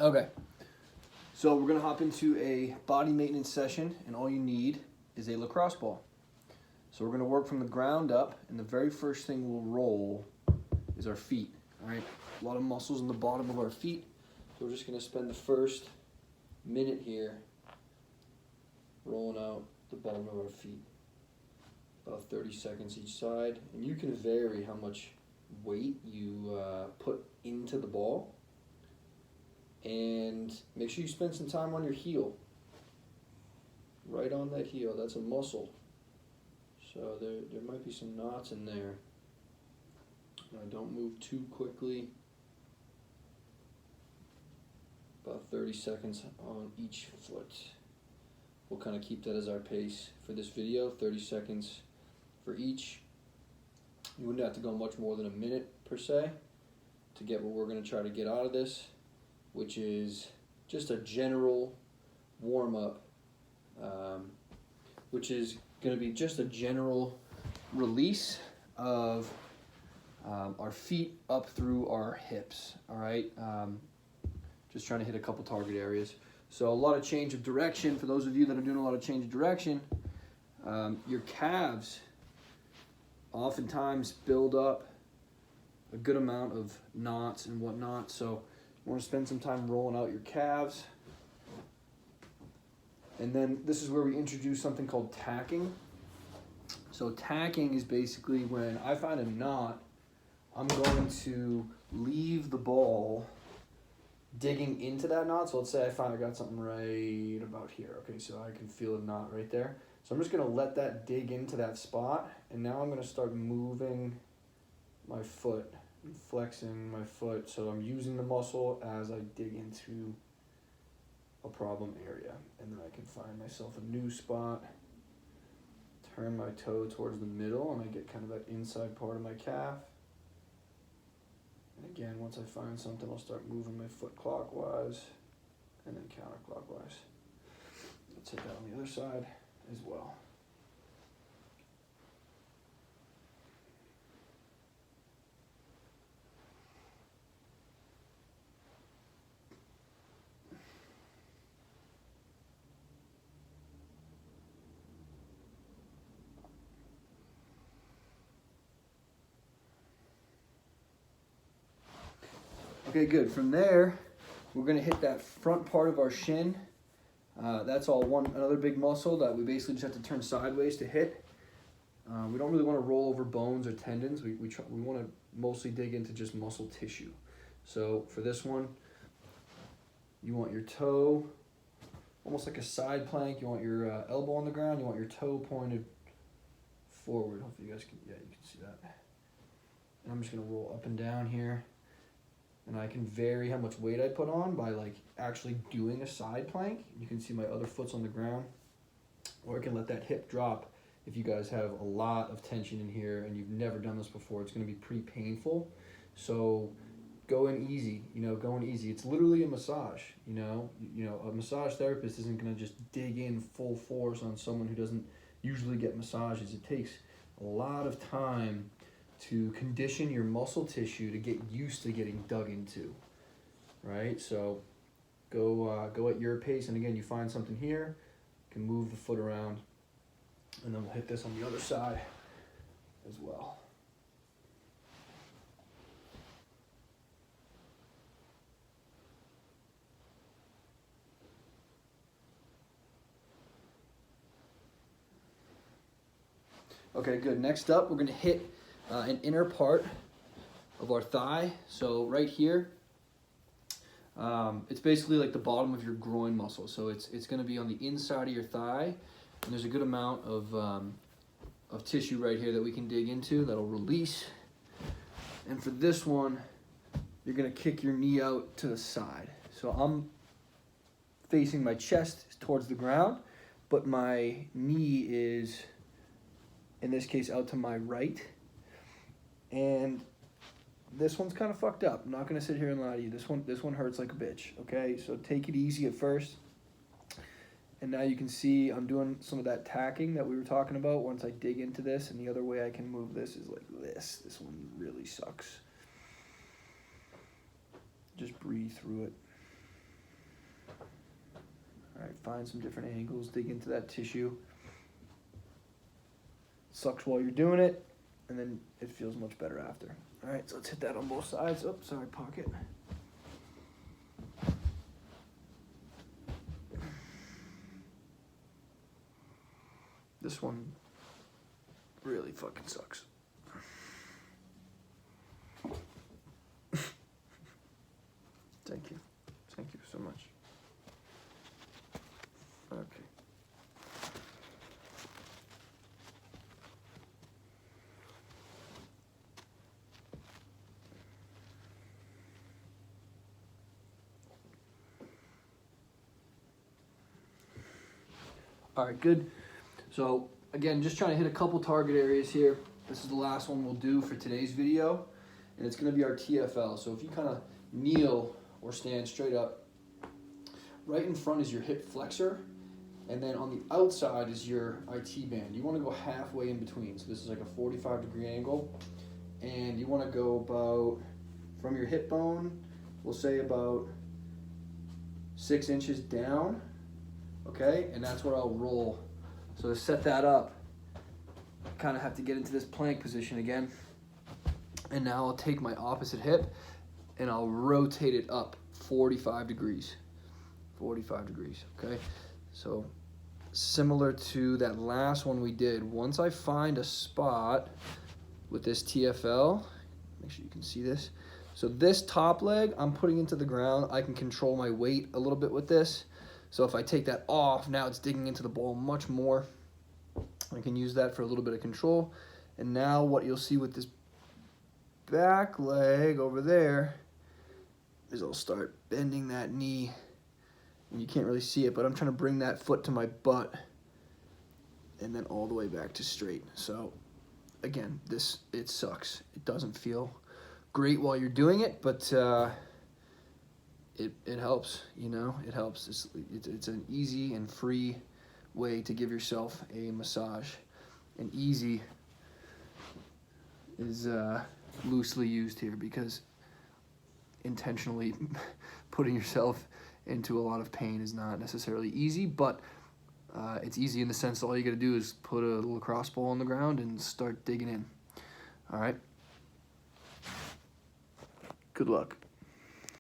Okay, so we're gonna hop into a body maintenance session, and all you need is a lacrosse ball. So we're gonna work from the ground up, and the very first thing we'll roll is our feet. All right, a lot of muscles in the bottom of our feet. So we're just gonna spend the first minute here rolling out the bottom of our feet. About 30 seconds each side, and you can vary how much weight you put into the ball. And make sure you spend some time on your heel. Right on that heel, that's a muscle. So there might be some knots in there. Don't move too quickly. About 30 seconds on each foot. We'll kind of keep that as our pace for this video, 30 seconds for each. You wouldn't have to go much more than a minute per se to get what we're going to try to get out of this, which is just a general warm-up, which is going to be just a general release of our feet up through our hips, all right? Just trying to hit a couple target areas. So a lot of change of direction. For those of you that are doing a lot of change of direction, your calves oftentimes build up a good amount of knots and whatnot. So you want to spend some time rolling out your calves. And then this is where we introduce something called tacking. So tacking is basically when I find a knot, I'm going to leave the ball digging into that knot. So let's say I find I got something right about here. Okay, so I can feel a knot right there. So I'm just going to let that dig into that spot. And now I'm going to start moving my foot and flexing my foot. So I'm using the muscle as I dig into a problem area. And then I can find myself a new spot, turn my toe towards the middle, and I get kind of that inside part of my calf. And again, once I find something, I'll start moving my foot clockwise and then counterclockwise. Let's hit that on the other side as well. Okay, good. From there, we're going to hit that front part of our shin. That's all another big muscle that we basically just have to turn sideways to hit. We don't really want to roll over bones or tendons. We want to mostly dig into just muscle tissue. So for this one, you want your toe almost like a side plank. You want your elbow on the ground. You want your toe pointed forward. Hopefully you guys can, yeah, you can see that. And I'm just going to roll up and down here. And I can vary how much weight I put on by like actually doing a side plank. You can see my other foot's on the ground. Or I can let that hip drop if you guys have a lot of tension in here and you've never done this before. It's going to be pretty painful. So going easy, going easy. It's literally a massage, a massage therapist isn't going to just dig in full force on someone who doesn't usually get massages. It takes a lot of time to condition your muscle tissue to get used to getting dug into, right? So go at your pace, and again, you find something here, you can move the foot around, and then we'll hit this on the other side as well. Okay, good. Next up, we're going to hit an inner part of our thigh. So right here, it's basically like the bottom of your groin muscle. So it's going to be on the inside of your thigh, and there's a good amount of tissue right here that we can dig into that'll release. And for this one, you're going to kick your knee out to the side. So I'm facing my chest towards the ground, but my knee is, in this case, out to my right. And this one's kind of fucked up. I'm not going to sit here and lie to you. This one hurts like a bitch, okay? So take it easy at first. And now you can see I'm doing some of that tacking that we were talking about once I dig into this. And the other way I can move this is like this. This one really sucks. Just breathe through it. All right, find some different angles, dig into that tissue. Sucks while you're doing it, and then it feels much better after. All right, so let's hit that on both sides. Oh, sorry, pocket. This one really fucking sucks. Thank you. Thank you so much. Okay. All right, good. So again, just trying to hit a couple target areas here. This is the last one we'll do for today's video, and it's gonna be our TFL. So if you kind of kneel or stand straight up, right in front is your hip flexor, and then on the outside is your IT band. You wanna go halfway in between. So this is like a 45-degree angle, and you wanna go about, from your hip bone, we'll say about 6 inches down, okay? And that's where I'll roll. So to set that up, I kind of have to get into this plank position again. And now I'll take my opposite hip and I'll rotate it up 45 degrees. 45 degrees, okay? So similar to that last one we did, once I find a spot with this TFL, make sure you can see this. So this top leg I'm putting into the ground. I can control my weight a little bit with this. So if I take that off, now it's digging into the ball much more. I can use that for a little bit of control. And now what you'll see with this back leg over there is I'll start bending that knee. And you can't really see it, but I'm trying to bring that foot to my butt and then all the way back to straight. So again, it sucks. It doesn't feel great while you're doing it, but it helps, you know, it helps. It's an easy and free way to give yourself a massage. And easy is loosely used here because intentionally putting yourself into a lot of pain is not necessarily easy, but it's easy in the sense that all you gotta do is put a lacrosse ball on the ground and start digging in. All right? Good luck.